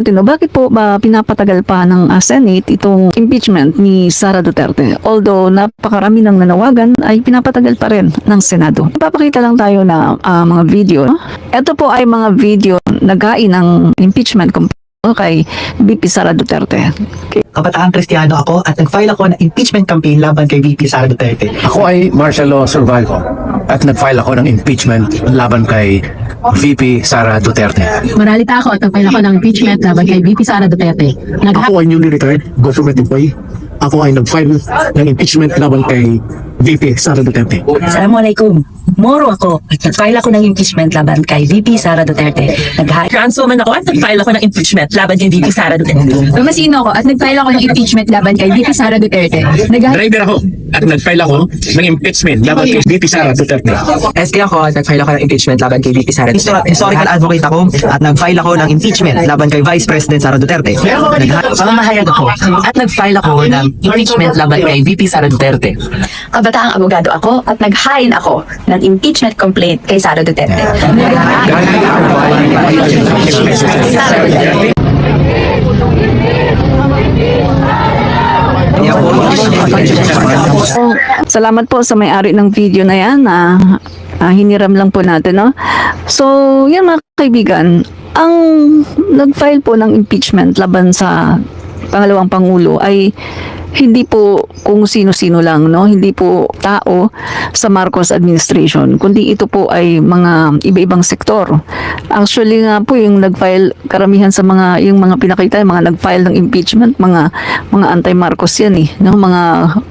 Bakit po ba pinapatagal pa ng Senate itong impeachment ni Sara Duterte? Although napakarami ng nanawagan, ay pinapatagal pa rin ng Senado. Ipapakita lang tayo na mga video. Ito po ay mga video nagain ng impeachment kay VP Sara Duterte. Okay. Kabataang Kristiyano ako at nag-file ako ng impeachment campaign laban kay VP Sara Duterte. Ako ay martial law survivor at nag-file ako ng impeachment laban kay VP Sara Duterte. Maralita ako at nag-file ako ng impeachment laban kay VP Sara Duterte. Ako ay newly retired government employee. Ako ay nag-file ng impeachment laban kay VP Sara Duterte. Assalamualaikum. Moro ako at nag-file ako ng impeachment laban kay VP Sara Duterte. Councilman ako at nag-file ako ng impeachment laban kay VP Sara Duterte. Tomasino ako at nag-file ako ng impeachment laban kay VP Sara Duterte. Driver ako at nag-file ako ng impeachment laban kay VP Sara Duterte. SK ako at nag-file ako ng impeachment laban kay VP Sara Duterte. Historical advocate ako at nag-file ako ng impeachment laban kay Vice President Sara Duterte. Mamamahayag ako at nag-file ako ng impeachment laban kay VP Sara Duterte. Kabataang abogado ako at nag-file ako ng impeachment complaint kay Sara Duterte. Sara Duterte. Salamat po sa may-ari ng video na yan. Hiniram lang po natin, no? So, yan mga kaibigan, ang nag-file po ng impeachment laban sa pangalawang Pangulo ay hindi po kung sino-sino lang, no? Hindi po tao sa Marcos administration, kundi ito po ay mga iba-ibang sektor. Actually nga po yung nag-file, karamihan sa yung mga pinakita, yung mga nag-file ng impeachment, mga anti-Marcos yan no? Mga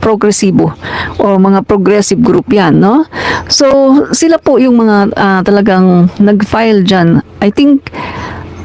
progresibo o mga progressive group yan, no? So, sila po yung mga talagang nag-file dyan. I think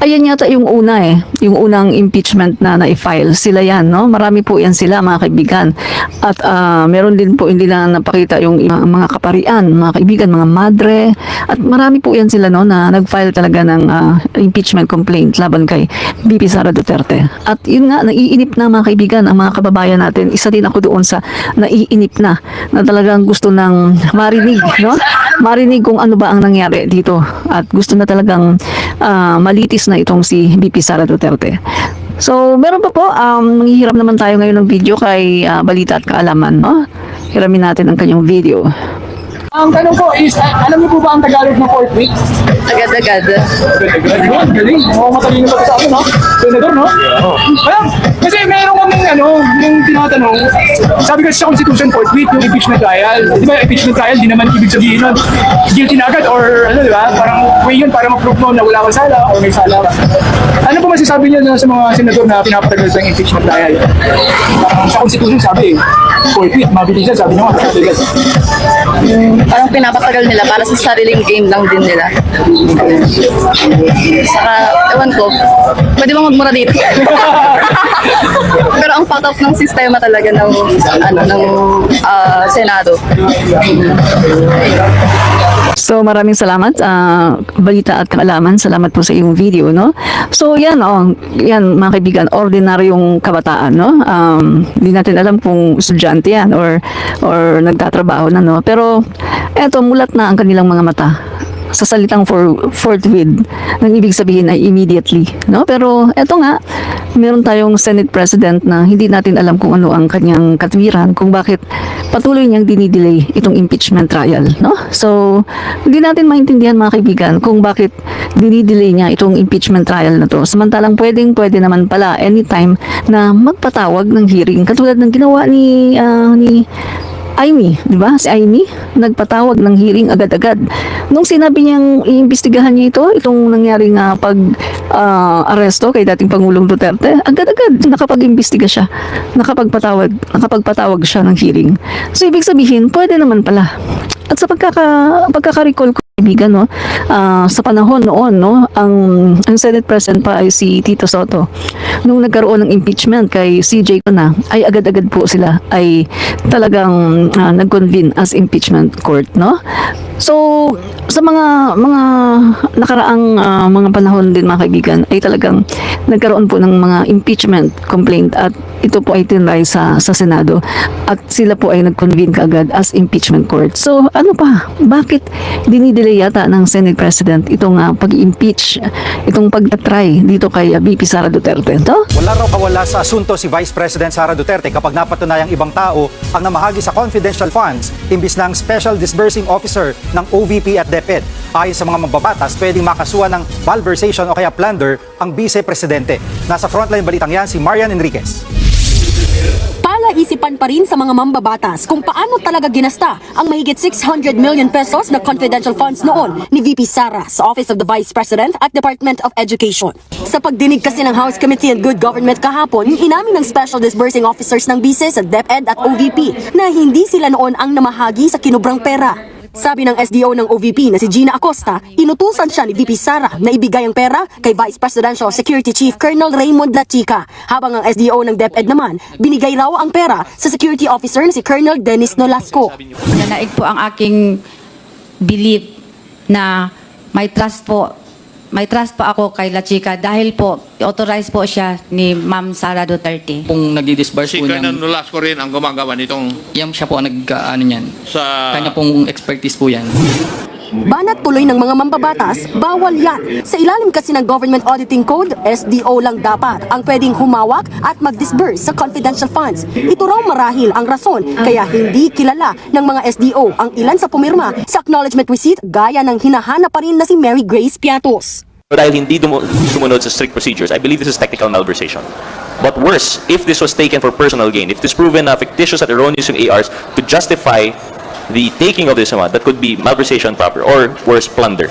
ayan yata yung una yung unang impeachment na na-file. Sila yan, no? Marami po yan sila, mga kaibigan. At meron din po hindi na napakita yung mga kaparian, mga kaibigan, mga madre. At marami po yan sila, no, na nag-file talaga ng impeachment complaint laban kay VP Sara Duterte. At yun nga, naiinip na mga kaibigan ang mga kababayan natin. Isa din ako doon sa naiinip na talagang gusto nang marinig, no? Marinig kung ano ba ang nangyari dito. At gusto na talagang malitis na itong si VP Sara Duterte. So, meron pa po, manghihiram naman tayo ngayon ng video kay Balita at Kaalaman, no? Hiramin natin ang kanyang video. Ang tanong ko is, alam niyo po ba ang Tagalog ng fourth week? Agad-agad. Galing, galing. Matalino pa sa akin, no? Senador, no? Alam, kasi meron kaming, yung tinatanong, sabi kasi sa Constitution, fourth week, yung impeachment trial. Di ba, impeachment trial, di naman ibig sabihin nun, guilty na agad, or di ba, parang way yun para mag-prove mo na wala kang sala, or may sala ka. Ano po masasabi niyo sa mga senador na pinapatagal sa impeachment trial? Sa Constitution, sabi, fourth week, mabilisan, sabi nyo nga, parang pinapatagal nila para sa sariling game lang din nila. Saka, ewan ko, pwede bang magmura dito? Pero ang fuck up ng sistema talaga ng Senado. So, maraming salamat, Balita at Kaalaman. Salamat po sa iyong video, no? So, yan, yan, mga kaibigan, ordinaryong kabataan, no? Hindi natin alam kung estudyante yan or nagtatrabaho na, no? Pero, eto, mulat na ang kanilang mga mata sa salitang forthwith, nang ibig sabihin ay immediately, no? Pero eto nga, meron tayong Senate President na hindi natin alam kung ano ang kanyang katwiran, kung bakit patuloy niyang dinidelay itong impeachment trial, no? So, hindi natin maintindihan, mga kaibigan, kung bakit dinidelay niya itong impeachment trial na to. Samantalang pwede naman pala anytime na magpatawag ng hearing, katulad ng ginawa ni Amy, di ba? Si Amy, nagpatawag ng hearing agad-agad. Nung sinabi niyang iimbestigahan niya itong nangyari nga aresto kay dating Pangulong Duterte, agad-agad nakapag-imbestiga siya. Nakapagpatawag siya ng hearing. So, ibig sabihin, pwede naman pala. At sa pagkaka-recall ko, kaibigan, no, sa panahon noon, no, ang Senate President pa ay si Tito Soto. Nung nagkaroon ng impeachment kay CJ Cona, ay agad-agad po sila ay talagang nag-convene as impeachment court, no? So sa mga nakaraang mga panahon din mga kaibigan ay talagang nagkaroon po ng mga impeachment complaint at ito po ay tinry sa Senado at sila po ay nag-convene kaagad as impeachment court. So ano pa? Bakit dinidelay yata ng Senate President itong pag-impeach, itong pag-try dito kay VP Sara Duterte? No? Wala raw kawala sa asunto si Vice President Sara Duterte kapag napatunayang ibang tao ang namahagi sa confidential funds imbis ng Special Disbursing Officer ng OVP at DepEd. Ayon sa mga mambabatas, pwedeng makasuhan ng malversation o kaya plunder ang Vice Presidente. Nasa frontline balitang yan si Marian Enriquez. Palaisipan pa rin sa mga mambabatas kung paano talaga ginasta ang mahigit 600 million pesos na confidential funds noon ni VP Sara sa Office of the Vice President at Department of Education. Sa pagdinig kasi ng House Committee on Good Government kahapon, inamin ng Special Disbursing Officers ng BICE sa DepEd at OVP na hindi sila noon ang namahagi sa kinubrang pera. Sabi ng SDO ng OVP na si Gina Acosta, inutusan siya ni VP Sara na ibigay ang pera kay Vice Presidential Security Chief Colonel Raymond Lachica, habang ang SDO ng DepEd naman, binigay raw ang pera sa Security Officer na si Colonel Dennis Nolasco. Nanaig po ang aking belief na may trust po ako kay La Chica dahil po authorized po siya ni Ma'am Sara Duterte. Kung nagdi-disburse po Colonel Nolasco rin ang gumagawa nitong yan siya po ang niyan. sa Kanya pong expertise po yan. Banat tuloy ng mga mambabatas, bawal yan. Sa ilalim kasi ng Government Auditing Code, SDO lang dapat ang pwedeng humawak at mag-disburse sa confidential funds. Ito raw marahil ang rason kaya hindi kilala ng mga SDO ang ilan sa pumirma sa acknowledgement receipt gaya ng hinahanap pa rin na si Mary Grace Piatos. Dahil hindi sumunod sa strict procedures, I believe this is technical malversation. But worse, if this was taken for personal gain, if this proven fictitious at erroneous yung ARs to justify the taking of this amount, that could be malversation proper or worse, plunder.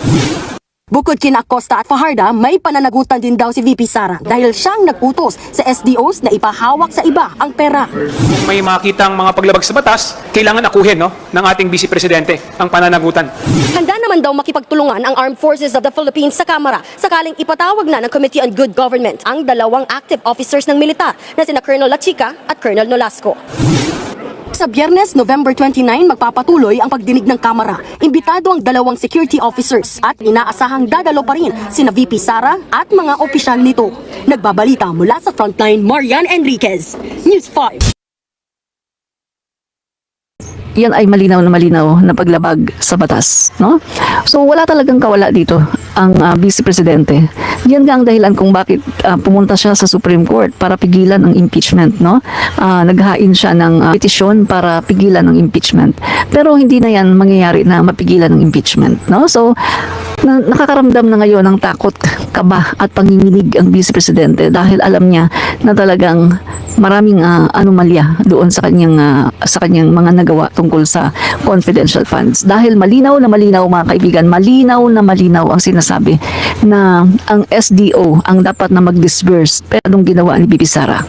Bukod kina Acosta at Fajarda, may pananagutan din daw si VP Sara dahil siyang nag-utos sa SDOs na ipahawak sa iba ang pera. Kung may makitang mga paglabag sa batas, kailangan akuhin ng ating Vice Presidente ang pananagutan. Handa naman daw makipagtulungan ang Armed Forces of the Philippines sa Kamara sakaling ipatawag na ng Committee on Good Government ang dalawang active officers ng militar na sina Colonel Lachica at Colonel Nolasco. Sa Biyernes, November 29, magpapatuloy ang pagdinig ng Kamara. Imbitado ang dalawang security officers at inaasahang dadalo pa rin sina VP Sara at mga opisyal nito. Nagbabalita mula sa Frontline, Marian Enriquez, News 5. Yan ay malinaw na paglabag sa batas, no? So wala talagang kawala dito ang Vice Presidente. Yan nga ang dahilan kung bakit pumunta siya sa Supreme Court para pigilan ang impeachment, no? Naghain siya ng petisyon para pigilan ang impeachment. Pero hindi na yan mangyayari na mapigilan ang impeachment, no? So nakakaramdam na ngayon ng takot, kaba at panginginig ang Vice Presidente dahil alam niya na talagang maraming anomalya doon sa kanyang mga nagawa tungkol sa confidential funds. Dahil malinaw na malinaw mga kaibigan, malinaw na malinaw ang sinasabi na ang SDO ang dapat na mag-disburse. Pero anong ginawa ni VP Sara?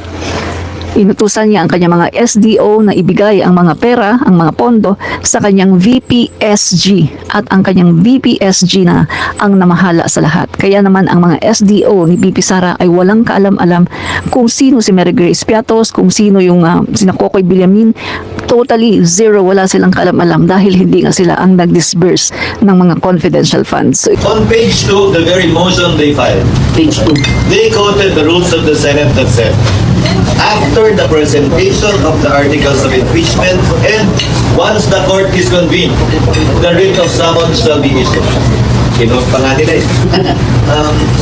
Inutusan niya ang kanyang mga SDO na ibigay ang mga pera, ang mga pondo sa kanyang VPSG at ang kanyang VPSG na ang namahala sa lahat. Kaya naman ang mga SDO ni VP Sara ay walang kaalam-alam kung sino si Mary Grace Piatos, kung sino yung sina Kokoy Villamin. Totally zero, wala silang kaalam-alam dahil hindi nga sila ang nag-disburse ng mga confidential funds. So, on page 2, the very motion they filed, page 2, they quoted the rules of the Senate that said, after the presentation of the articles of impeachment and once the court is convened, the writ of summons shall be issued. Kinote pa nga nila eh.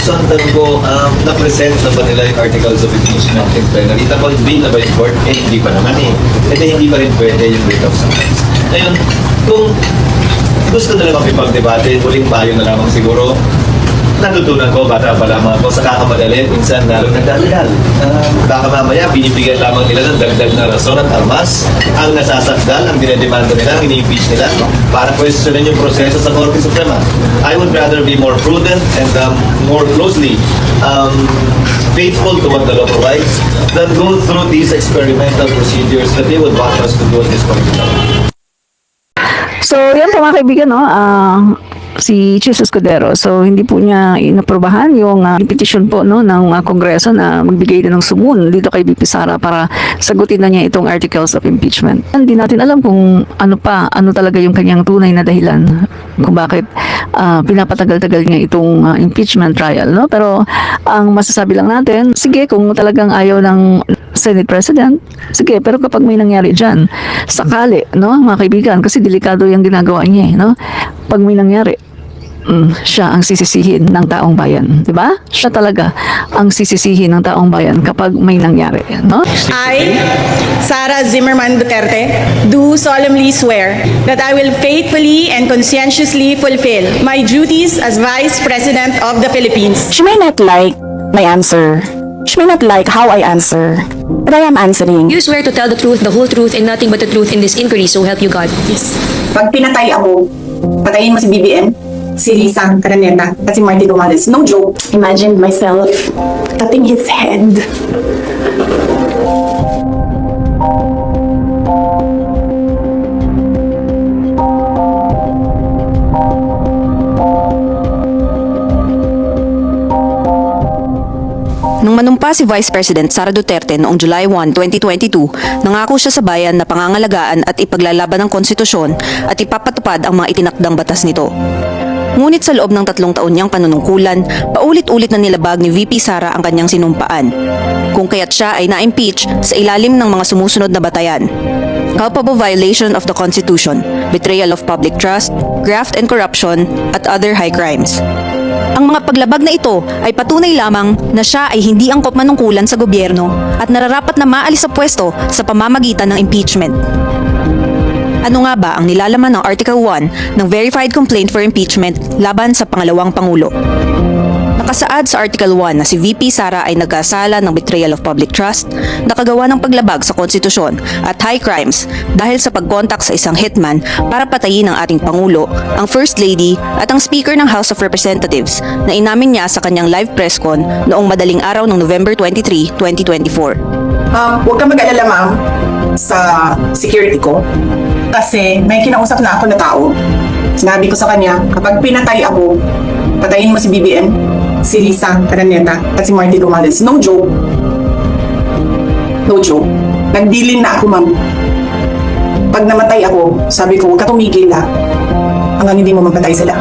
Saan ko, na-present na ba nila yung articles of impeachment in plenary? Na-convene na ba yung court? Eh, hindi pa naman eh. Hindi pa rin pwede yung writ of summons. Ngayon, kung gusto nila makipag-debate, huling payo na lamang siguro, natutunan ko, bata pa lamang ako, sa kakamadali, minsan lalo nagdadagal. Baka mamaya, binibigyan lamang nila ng dagdag na rason at armas ang nasasakdal, ang dinedemanda nila, ang ini-impeach nila, para questionin yung proseso sa Korte Suprema. I would rather be more prudent and more closely faithful to what the law provides than go through these experimental procedures that they would want us to do at this point in time. So, yan po mga kaibigan, no? si Chis Escudero. So hindi po niya inaprobahan yung petition po no ng Kongreso na magbigay din ng sumun dito kay VP Sara para sagutin na niya itong articles of impeachment. Hindi natin alam kung ano talaga yung kanyang tunay na dahilan kung bakit pinapatagal-tagal niya itong impeachment trial, no? Pero ang masasabi lang natin, sige, kung talagang ayaw ng Senate President, sige, pero kapag may nangyari dyan, sakali, no, mga kaibigan, kasi delikado yung ginagawa niya, no? Pag may nangyari, siya ang sisisihin ng taong bayan, di ba? Siya talaga ang sisisihin ng taong bayan kapag may nangyari, no? I, Sara Zimmerman Duterte, do solemnly swear that I will faithfully and conscientiously fulfill my duties as Vice President of the Philippines. She may not like my answer. She may not like how I answer, but I am answering. You swear to tell the truth, the whole truth, and nothing but the truth in this inquiry, so help you God. Yes. Pag pinatay ako, patayin mo si BBM, si Lisa Araneta, at si Marty Romales. No joke. Imagine myself cutting his head. Nung manumpa si Vice President Sara Duterte noong July 1, 2022, nangako siya sa bayan na pangangalagaan at ipaglalaban ng konstitusyon at ipapatupad ang mga itinakdang batas nito. Ngunit sa loob ng 3 taon niyang panunungkulan, paulit-ulit na nilabag ni VP Sara ang kanyang sinumpaan. Kung kaya't siya ay na-impeach sa ilalim ng mga sumusunod na batayan: culpable violation of the Constitution, betrayal of public trust, graft and corruption, at other high crimes. Ang mga paglabag na ito ay patunay lamang na siya ay hindi angkop manungkulan sa gobyerno at nararapat na maalis sa pwesto sa pamamagitan ng impeachment. Ano nga ba ang nilalaman ng Article 1 ng Verified Complaint for Impeachment laban sa pangalawang Pangulo? Nakasaad sa Article 1 na si VP Sara ay nagkasala ng betrayal of public trust, nakagawa ng paglabag sa konstitusyon at high crimes dahil sa pagkontak sa isang hitman para patayin ang ating Pangulo, ang First Lady at ang Speaker ng House of Representatives na inamin niya sa kanyang live press con noong madaling araw ng November 23, 2024. Huwag ka mag-alala, ma'am, sa security ko. Kasi may kinausap na ako na tao. Sinabi ko sa kanya, kapag pinatay ako, patayin mo si BBM, si Lisa Araneta, at si Marty Romales. No joke. No joke. Nagdilin na ako, ma'am. Pag namatay ako, sabi ko, huwag ka tumigil na hanggang hindi mo mapatay sila.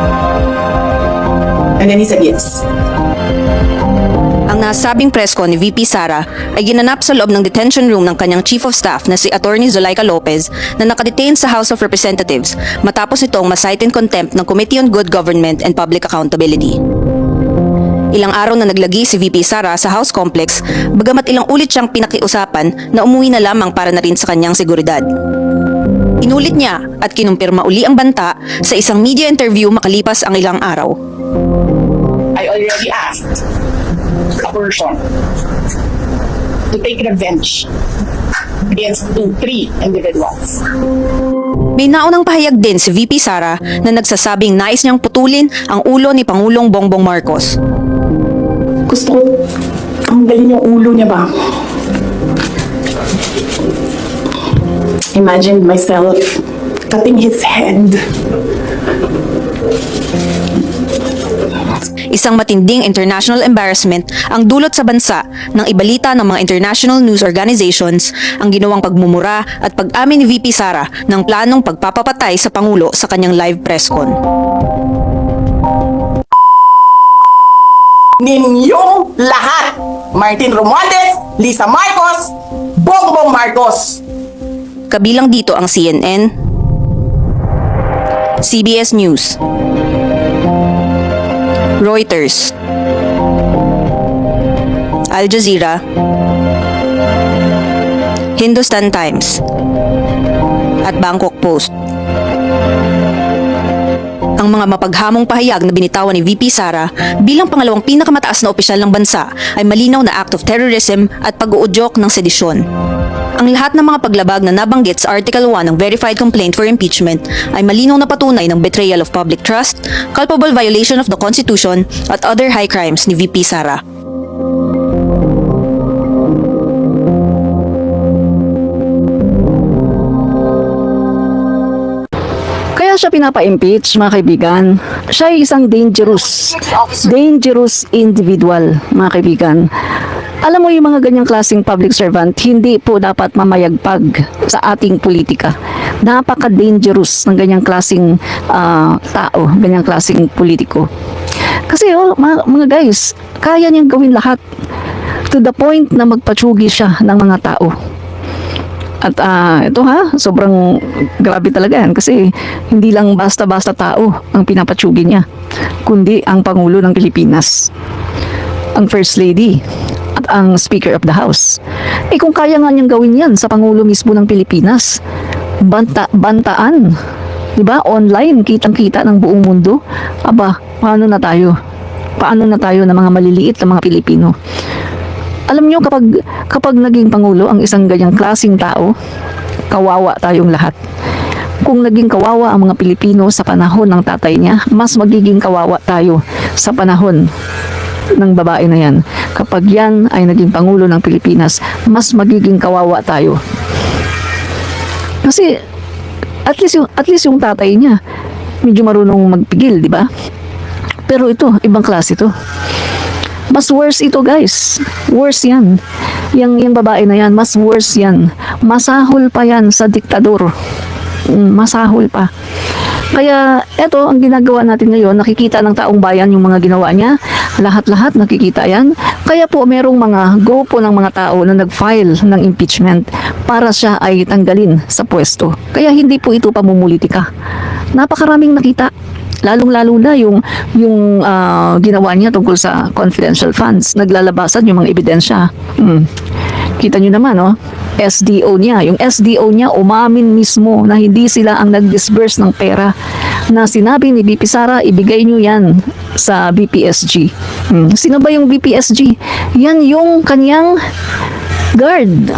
And then he said yes. Ang nasabing press con ni VP Sara ay ginanap sa loob ng detention room ng kanyang Chief of Staff na si Attorney Zulaika Lopez na nakadetain sa House of Representatives matapos itong ma-cite in contempt ng Committee on Good Government and Public Accountability. Ilang araw na naglagi si VP Sara sa House Complex, bagamat ilang ulit siyang pinakiusapan na umuwi na lamang para na rin sa kanyang seguridad. Inulit niya at kinumpirma uli ang banta sa isang media interview makalipas ang ilang araw. I already asked a person to take revenge against 3 individuals. May naunang pahayag din si VP Sara na nagsasabing nais niyang putulin ang ulo ni Pangulong Bongbong Marcos. Gusto ko tanggalin yung ulo niya ba? Imagine myself cutting his head. Isang matinding international embarrassment ang dulot sa bansa ng ibalita ng mga international news organizations ang ginawang pagmumura at pag-amin ni VP Sara ng planong pagpapapatay sa Pangulo sa kanyang live press con. Ninyong lahat, Martin Romualdez, Lisa Marcos, Bongbong Marcos. Kabilang dito ang CNN, CBS News, Reuters, Al Jazeera, Hindustan Times, at Bangkok Post. Ang mga mapaghamong pahayag na binitawan ni VP Sara bilang pangalawang pinakamataas na opisyal ng bansa ay malinaw na act of terrorism at pag-uudyok ng sedisyon. Ang lahat ng mga paglabag na nabanggit sa Article 1 ng Verified Complaint for Impeachment ay malinaw na patunay ng betrayal of public trust, culpable violation of the Constitution, at other high crimes ni VP Sara. Kaya siya pinapa-impeach, mga kaibigan. siya ay isang dangerous individual, mga kaibigan. Alam mo yung mga ganyang klaseng public servant, hindi po dapat mamayagpag sa ating politika. Napaka-dangerous ng ganyang klaseng tao, ganyang klaseng politiko. Kasi mga guys, kaya niyang gawin lahat to the point na magpatsugi siya ng mga tao. At ito sobrang grabe talaga yan kasi hindi lang basta-basta tao ang pinapatsugi niya, kundi ang Pangulo ng Pilipinas, ang First Lady, at ang Speaker of the House. Kung kaya nga niyang gawin yan sa Pangulo mismo ng Pilipinas, bantaan, diba? Online, kitang-kita ng buong mundo. Aba, paano na tayo? Paano na tayo ng mga maliliit na mga Pilipino? Alam niyo, kapag naging Pangulo ang isang ganyang klaseng tao, kawawa tayong lahat. Kung naging kawawa ang mga Pilipino sa panahon ng tatay niya, mas magiging kawawa tayo sa panahon ng babae na yan. Kapag yan ay naging Pangulo ng Pilipinas, mas magiging kawawa tayo. Kasi at least yung tatay niya medyo marunong magpigil, di ba? Pero ito, ibang klase ito. Mas worse ito, guys. Worse yan. Yung babae na yan, mas worse yan. Masahol pa yan sa diktador. Masahol pa. Kaya eto ang ginagawa natin ngayon, nakikita ng taong bayan yung mga ginawa niya. Lahat-lahat nakikita yan. Kaya po merong mga grupo ng mga tao na nag-file ng impeachment para siya ay tanggalin sa pwesto. Kaya hindi po ito pamumulitika. Napakaraming nakita. Lalong-lalo na yung ginawa niya tungkol sa confidential funds. Naglalabasan yung mga ebidensya. Kita nyo naman, no? SDO niya. Yung SDO niya umamin mismo na hindi sila ang nag-disburse ng pera, na sinabi ni VP Sara, ibigay nyo yan sa BPSG. Sino ba yung BPSG? Yan yung kanyang guard.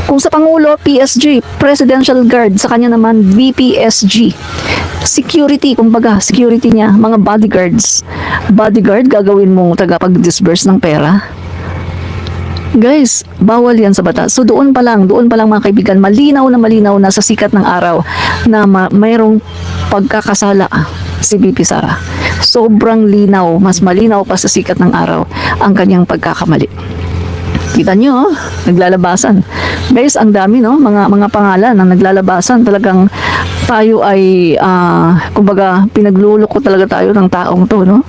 Kung sa Pangulo, PSG, Presidential Guard, sa kanya naman BPSG. Security, kumbaga, security niya, mga bodyguards. Bodyguard, gagawin mong tagapag-disburse ng pera. Guys, bawal yan sa batas. So doon pa lang mga kaibigan, malinaw na sa sikat ng araw na mayroong pagkakasala si VP Sara. Sobrang linaw, mas malinaw pa sa sikat ng araw ang kanyang pagkakamali. Kita nyo, naglalabasan. Guys, ang dami, no? Mga pangalan na naglalabasan. Talagang tayo ay, kumbaga, pinagluloko talaga tayo ng taong to, no?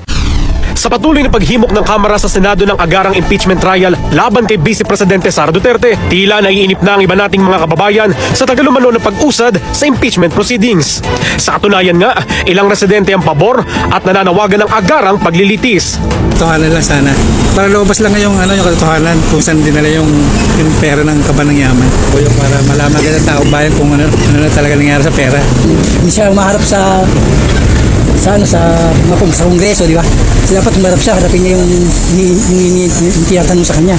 Sa patuloy na paghimok ng Kamara sa Senado ng agarang impeachment trial laban kay Vice Presidente Sara Duterte, tila naiinip na ang iba nating mga kababayan sa tagalumano na pag-usad sa impeachment proceedings. Sa katunayan nga, ilang residente ang pabor at nananawagan ng agarang paglilitis. Katotohanan lang sana. Para lumabas lang yung katotohanan kung saan dinala yung pera ng kaban ng yaman. O yung para malaman ka ng taong bayan kung ano na talaga nangyari sa pera. Hindi siya umaharap sa Kongreso, di ba? So, dapat umarap siya, harapin niya yung tinatanong sa kanya.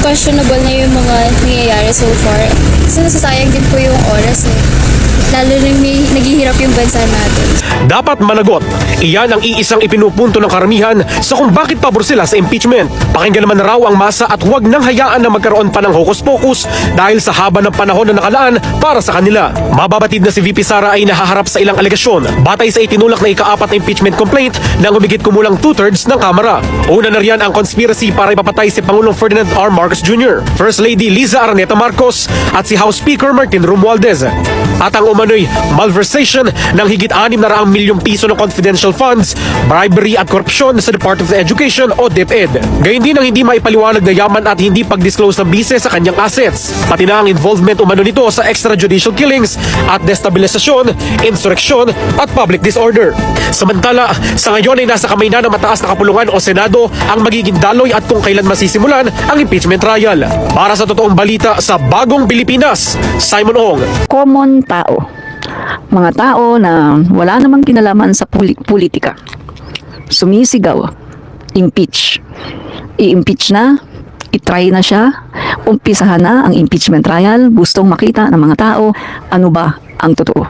Questionable na yung mga nangyayari so far. Kasi nasasayang din po yung oras eh. Lalo na naghihirap yung bansa natin. Dapat managot. Iyan ang iisang ipinupunto ng karamihan sa kung bakit pabor sila sa impeachment. Pakinggan naman raw ang masa at huwag nang hayaan na magkaroon pa ng hokus-pokus dahil sa haba ng panahon na nakalaan para sa kanila. Mababatid na si VP Sara ay nahaharap sa ilang alegasyon batay sa itinulak na ika-4 na impeachment complaint ng humigit kumulang 2/3 ng Kamara. Una na riyan ang conspiracy para ipapatay si Pangulong Ferdinand R. Marcos Jr., First Lady Liza Araneta Marcos at si House Speaker Martin Romualdez. At ang umano'y malversation ng higit 600 milyong piso ng confidential funds, bribery at korupsyon sa Department of Education o DepEd. Gayun din ang hindi maipaliwanag na yaman at hindi pag-disclose ng bise sa kanyang assets. Pati na ang involvement umano nito sa extrajudicial killings at destabilisasyon, insurrection at public disorder. Samantala, sa ngayon ay nasa kamay na ng mataas na kapulungan o Senado ang magiging daloy at kung kailan masisimulan ang impeachment trial. Para sa totoong balita sa Bagong Pilipinas, Simon Ong. Common tao. Mga tao na wala namang kinalaman sa politika. Sumisigaw. Impeach. I-impeach na. I-try na siya. Umpisahan na ang impeachment trial. Gustong makita ng mga tao ano ba ang totoo.